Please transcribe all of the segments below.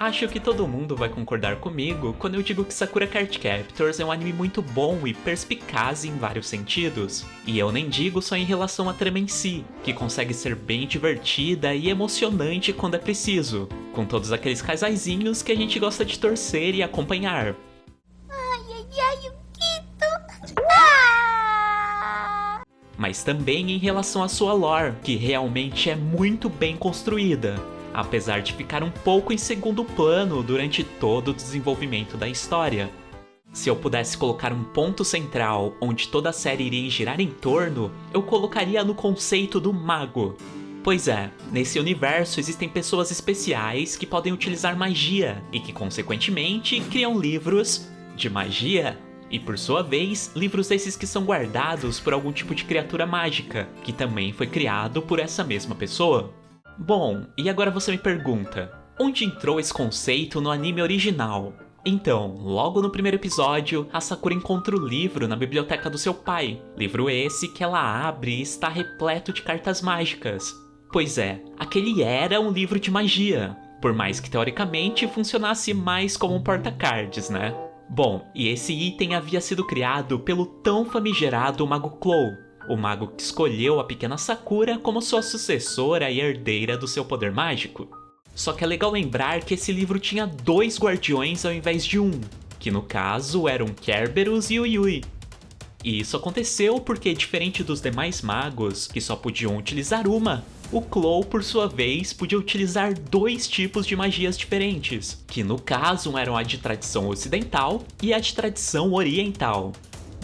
Acho que todo mundo vai concordar comigo quando eu digo que Sakura Card Captors é um anime muito bom e perspicaz em vários sentidos. E eu nem digo só em relação à trama em si, que consegue ser bem divertida e emocionante quando é preciso, com todos aqueles casaizinhos que a gente gosta de torcer e acompanhar. Mas também em relação à sua lore, que realmente é muito bem construída, apesar de ficar um pouco em segundo plano durante todo o desenvolvimento da história. Se eu pudesse colocar um ponto central onde toda a série iria girar em torno, eu colocaria no conceito do mago. Pois é, nesse universo existem pessoas especiais que podem utilizar magia e que, consequentemente, criam livros de magia. E por sua vez, livros esses que são guardados por algum tipo de criatura mágica, que também foi criado por essa mesma pessoa. Bom, e agora você me pergunta, onde entrou esse conceito no anime original? Então, logo no primeiro episódio, a Sakura encontra o livro na biblioteca do seu pai. Livro esse que ela abre e está repleto de cartas mágicas. Pois é, aquele era um livro de magia, por mais que teoricamente funcionasse mais como um porta-cards, né? Bom, e esse item havia sido criado pelo tão famigerado Mago Clow, o mago que escolheu a pequena Sakura como sua sucessora e herdeira do seu poder mágico. Só que é legal lembrar que esse livro tinha 2 guardiões ao invés de um, que no caso eram Kerberos e Yui. E isso aconteceu porque, diferente dos demais magos, que só podiam utilizar uma, o Clow, por sua vez, podia utilizar 2 tipos de magias diferentes, que no caso eram a de tradição ocidental e a de tradição oriental.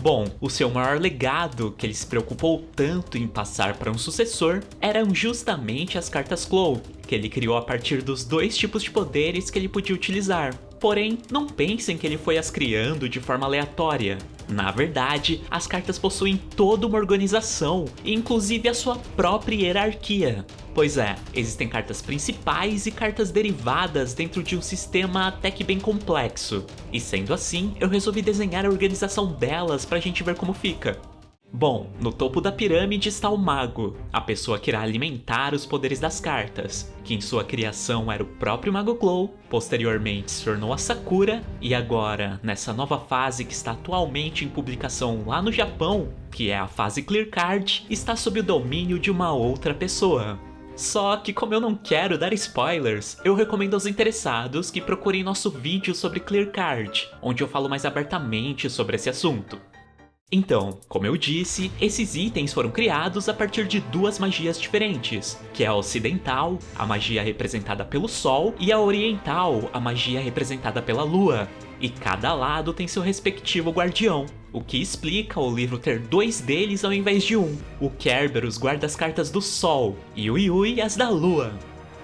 Bom, o seu maior legado, que ele se preocupou tanto em passar para um sucessor, eram justamente as cartas Clow, que ele criou a partir dos 2 tipos de poderes que ele podia utilizar. Porém, não pensem que ele foi as criando de forma aleatória. Na verdade, as cartas possuem toda uma organização, e inclusive a sua própria hierarquia. Pois é, existem cartas principais e cartas derivadas dentro de um sistema até que bem complexo. E sendo assim, eu resolvi desenhar a organização delas pra gente ver como fica. Bom, no topo da pirâmide está o mago, a pessoa que irá alimentar os poderes das cartas, que em sua criação era o próprio Mago Clow, posteriormente se tornou a Sakura, e agora, nessa nova fase que está atualmente em publicação lá no Japão, que é a fase Clear Card, está sob o domínio de uma outra pessoa. Só que como eu não quero dar spoilers, eu recomendo aos interessados que procurem nosso vídeo sobre Clear Card, onde eu falo mais abertamente sobre esse assunto. Então, como eu disse, esses itens foram criados a partir de 2 magias diferentes, que é a ocidental, a magia representada pelo Sol, e a oriental, a magia representada pela Lua. E cada lado tem seu respectivo guardião, o que explica o livro ter 2 deles ao invés de um. O Kerberos guarda as cartas do Sol, e o Yui as da Lua.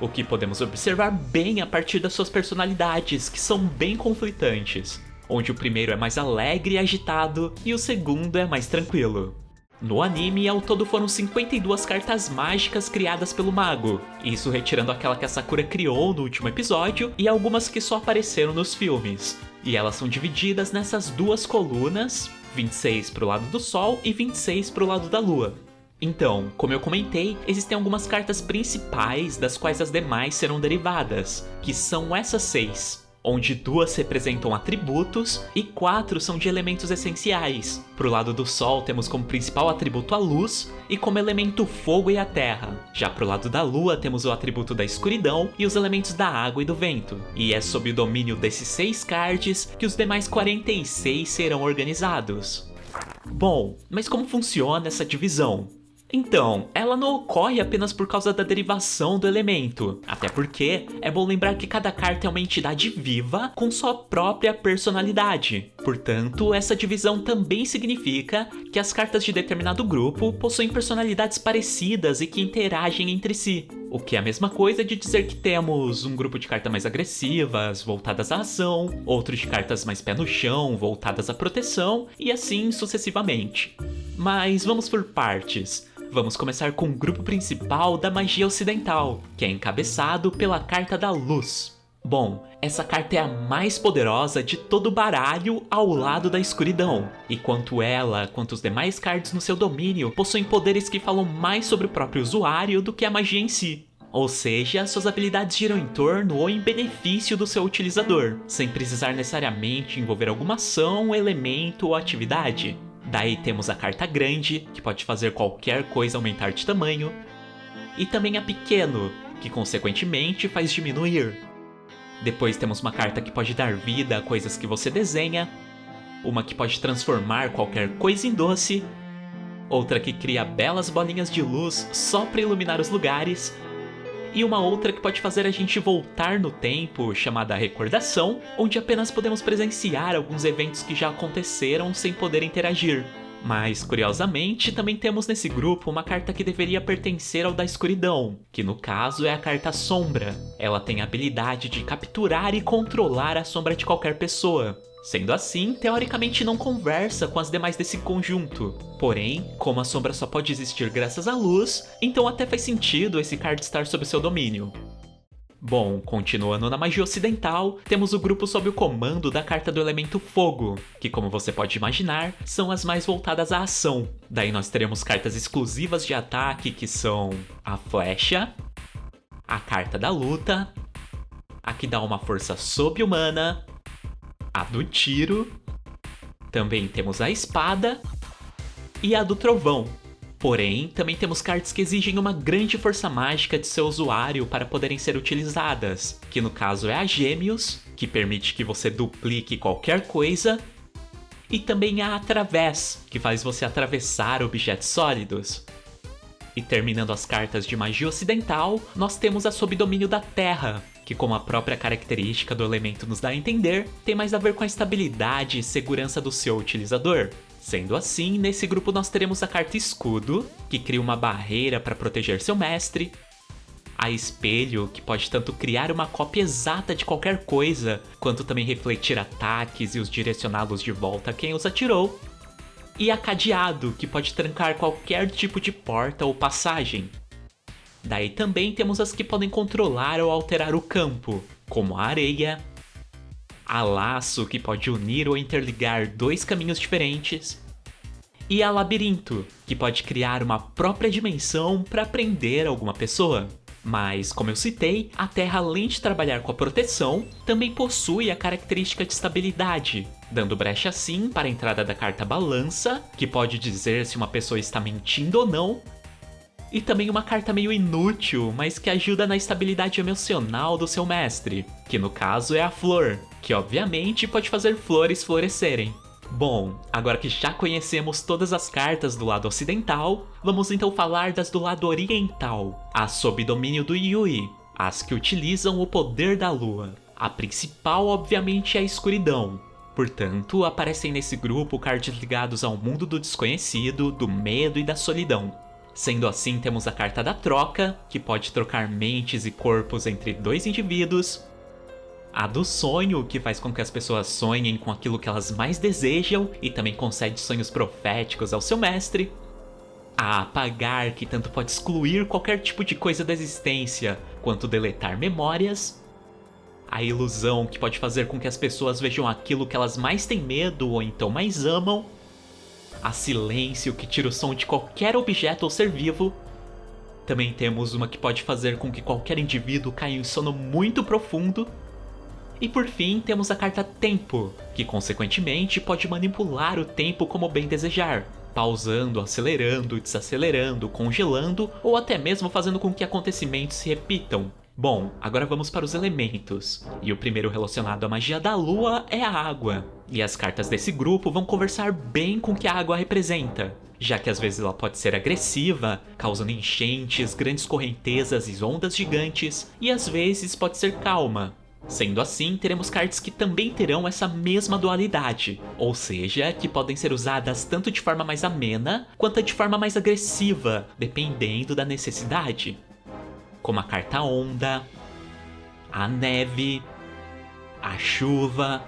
O que podemos observar bem a partir das suas personalidades, que são bem conflitantes, onde o primeiro é mais alegre e agitado, e o segundo é mais tranquilo. No anime, ao todo foram 52 cartas mágicas criadas pelo mago, isso retirando aquela que a Sakura criou no último episódio e algumas que só apareceram nos filmes. E elas são divididas nessas 2 colunas, 26 pro lado do Sol e 26 pro lado da Lua. Então, como eu comentei, existem algumas cartas principais das quais as demais serão derivadas, que são essas 6. Onde 2 representam atributos e 4 são de elementos essenciais. Pro lado do Sol temos como principal atributo a luz e como elemento o fogo e a terra. Já pro lado da Lua temos o atributo da escuridão e os elementos da água e do vento. E é sob o domínio desses 6 cards que os demais 46 serão organizados. Bom, mas como funciona essa divisão? Então, ela não ocorre apenas por causa da derivação do elemento, até porque é bom lembrar que cada carta é uma entidade viva com sua própria personalidade. Portanto, essa divisão também significa que as cartas de determinado grupo possuem personalidades parecidas e que interagem entre si. O que é a mesma coisa de dizer que temos um grupo de cartas mais agressivas, voltadas à ação, outros de cartas mais pé no chão, voltadas à proteção, e assim sucessivamente. Mas vamos por partes. Vamos começar com o grupo principal da magia ocidental, que é encabeçado pela carta da luz. Bom, essa carta é a mais poderosa de todo o baralho ao lado da escuridão, e quanto ela, quanto os demais cards no seu domínio possuem poderes que falam mais sobre o próprio usuário do que a magia em si. Ou seja, suas habilidades giram em torno ou em benefício do seu utilizador, sem precisar necessariamente envolver alguma ação, elemento ou atividade. Daí temos a carta grande, que pode fazer qualquer coisa aumentar de tamanho, e também a pequeno, que consequentemente faz diminuir. Depois temos uma carta que pode dar vida a coisas que você desenha, uma que pode transformar qualquer coisa em doce, outra que cria belas bolinhas de luz só para iluminar os lugares, e uma outra que pode fazer a gente voltar no tempo, chamada Recordação, onde apenas podemos presenciar alguns eventos que já aconteceram sem poder interagir. Mas, curiosamente, também temos nesse grupo uma carta que deveria pertencer ao da escuridão, que no caso é a carta Sombra. Ela tem a habilidade de capturar e controlar a sombra de qualquer pessoa. Sendo assim, teoricamente não conversa com as demais desse conjunto. Porém, como a sombra só pode existir graças à luz, então até faz sentido esse card estar sob seu domínio. Bom, continuando na magia ocidental, temos o grupo sob o comando da carta do elemento fogo, que como você pode imaginar, são as mais voltadas à ação. Daí nós teremos cartas exclusivas de ataque que são a flecha, a carta da luta, a que dá uma força sobre-humana, a do tiro, também temos a espada e a do trovão. Porém, também temos cartas que exigem uma grande força mágica de seu usuário para poderem ser utilizadas, que no caso é a Gêmeos, que permite que você duplique qualquer coisa, e também a Através, que faz você atravessar objetos sólidos. E terminando as cartas de magia ocidental, nós temos a sob domínio da Terra, que como a própria característica do elemento nos dá a entender, tem mais a ver com a estabilidade e segurança do seu utilizador. Sendo assim, nesse grupo nós teremos a carta Escudo, que cria uma barreira para proteger seu mestre, a Espelho, que pode tanto criar uma cópia exata de qualquer coisa, quanto também refletir ataques e os direcioná-los de volta a quem os atirou, e a Cadeado, que pode trancar qualquer tipo de porta ou passagem. Daí também temos as que podem controlar ou alterar o campo, como a Areia, a Laço, que pode unir ou interligar dois caminhos diferentes, e a Labirinto, que pode criar uma própria dimensão para prender alguma pessoa. Mas, como eu citei, a Terra, além de trabalhar com a proteção, também possui a característica de estabilidade, dando brecha assim para a entrada da carta Balança, que pode dizer se uma pessoa está mentindo ou não, e também uma carta meio inútil, mas que ajuda na estabilidade emocional do seu mestre, que no caso é a Flor, que obviamente pode fazer flores florescerem. Bom, agora que já conhecemos todas as cartas do lado ocidental, vamos então falar das do lado oriental, as sob domínio do Yui, as que utilizam o poder da lua. A principal, obviamente, é a escuridão. Portanto, aparecem nesse grupo cards ligados ao mundo do desconhecido, do medo e da solidão. Sendo assim, temos a carta da troca, que pode trocar mentes e corpos entre dois indivíduos, a do sonho, que faz com que as pessoas sonhem com aquilo que elas mais desejam e também concede sonhos proféticos ao seu mestre, a apagar, que tanto pode excluir qualquer tipo de coisa da existência, quanto deletar memórias, a ilusão, que pode fazer com que as pessoas vejam aquilo que elas mais têm medo ou então mais amam, a silêncio, que tira o som de qualquer objeto ou ser vivo. Também temos uma que pode fazer com que qualquer indivíduo caia em sono muito profundo. E por fim, temos a carta Tempo, que consequentemente pode manipular o tempo como bem desejar, pausando, acelerando, desacelerando, congelando ou até mesmo fazendo com que acontecimentos se repitam. Bom, agora vamos para os elementos, e o primeiro relacionado à magia da lua é a água, e as cartas desse grupo vão conversar bem com o que a água representa, já que às vezes ela pode ser agressiva, causando enchentes, grandes correntezas e ondas gigantes, e às vezes pode ser calma. Sendo assim, teremos cartas que também terão essa mesma dualidade, ou seja, que podem ser usadas tanto de forma mais amena, quanto de forma mais agressiva, dependendo da necessidade. Como a carta Onda, a Neve, a Chuva,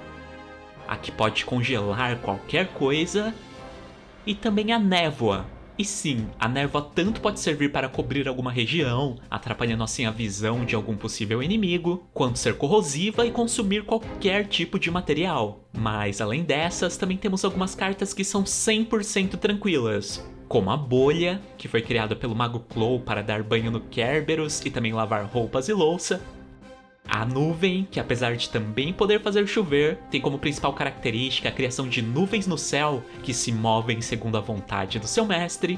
a que pode congelar qualquer coisa, e também a Névoa. E sim, a névoa tanto pode servir para cobrir alguma região, atrapalhando assim a visão de algum possível inimigo, quanto ser corrosiva e consumir qualquer tipo de material. Mas além dessas, também temos algumas cartas que são 100% tranquilas, como a bolha, que foi criada pelo Mago Clow para dar banho no Kerberos e também lavar roupas e louça. A nuvem, que apesar de também poder fazer chover, tem como principal característica a criação de nuvens no céu que se movem segundo a vontade do seu mestre.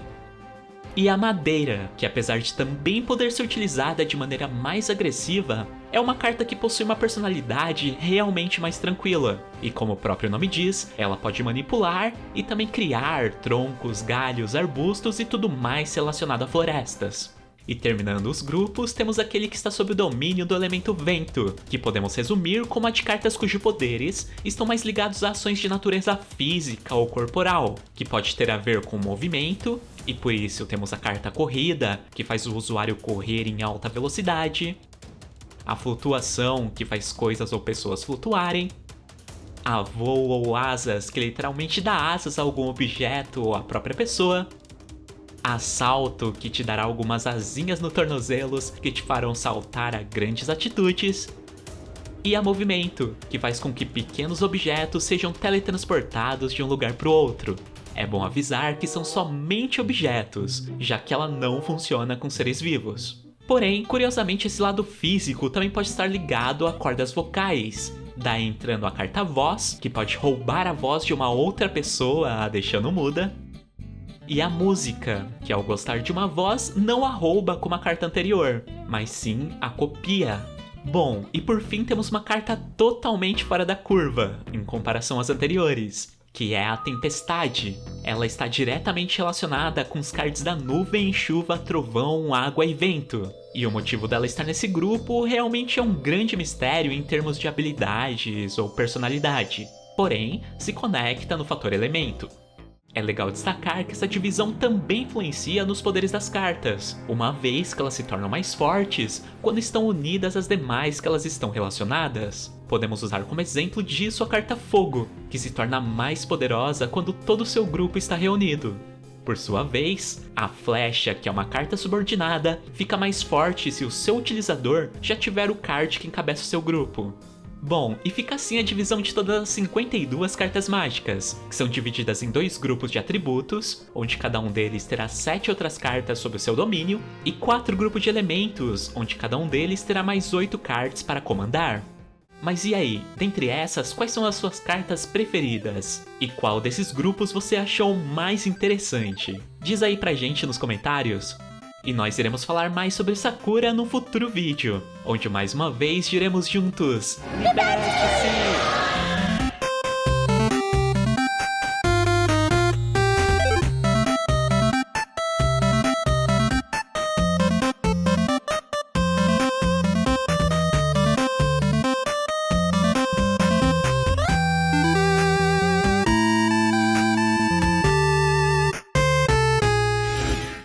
E a madeira, que apesar de também poder ser utilizada de maneira mais agressiva, é uma carta que possui uma personalidade realmente mais tranquila. E como o próprio nome diz, ela pode manipular e também criar troncos, galhos, arbustos e tudo mais relacionado a florestas. E terminando os grupos, temos aquele que está sob o domínio do elemento vento, que podemos resumir como a de cartas cujos poderes estão mais ligados a ações de natureza física ou corporal, que pode ter a ver com movimento, e por isso temos a carta corrida, que faz o usuário correr em alta velocidade, a flutuação, que faz coisas ou pessoas flutuarem, a voo ou asas, que literalmente dá asas a algum objeto ou a própria pessoa, a salto, que te dará algumas asinhas no tornozelos que te farão saltar a grandes atitudes, e a movimento, que faz com que pequenos objetos sejam teletransportados de um lugar para o outro. É bom avisar que são somente objetos, já que ela não funciona com seres vivos. Porém, curiosamente, esse lado físico também pode estar ligado a cordas vocais. Daí entrando a carta voz, que pode roubar a voz de uma outra pessoa, a deixando muda. E a música, que ao gostar de uma voz, não a rouba como a carta anterior, mas sim a copia. Bom, e por fim temos uma carta totalmente fora da curva, em comparação às anteriores, que é a Tempestade. Ela está diretamente relacionada com os cards da nuvem, chuva, trovão, água e vento. E o motivo dela estar nesse grupo realmente é um grande mistério em termos de habilidades ou personalidade. Porém, se conecta no fator elemento. É legal destacar que essa divisão também influencia nos poderes das cartas, uma vez que elas se tornam mais fortes quando estão unidas às demais que elas estão relacionadas. Podemos usar como exemplo disso a carta Fogo, que se torna mais poderosa quando todo o seu grupo está reunido. Por sua vez, a Flecha, que é uma carta subordinada, fica mais forte se o seu utilizador já tiver o card que encabeça o seu grupo. Bom, e fica assim a divisão de todas as 52 cartas mágicas, que são divididas em 2 grupos de atributos, onde cada um deles terá 7 outras cartas sob o seu domínio, e 4 grupos de elementos, onde cada um deles terá mais 8 cards para comandar. Mas e aí, dentre essas, quais são as suas cartas preferidas? E qual desses grupos você achou mais interessante? Diz aí pra gente nos comentários. E nós iremos falar mais sobre Sakura no futuro vídeo, onde mais uma vez diremos juntos: liberte-se!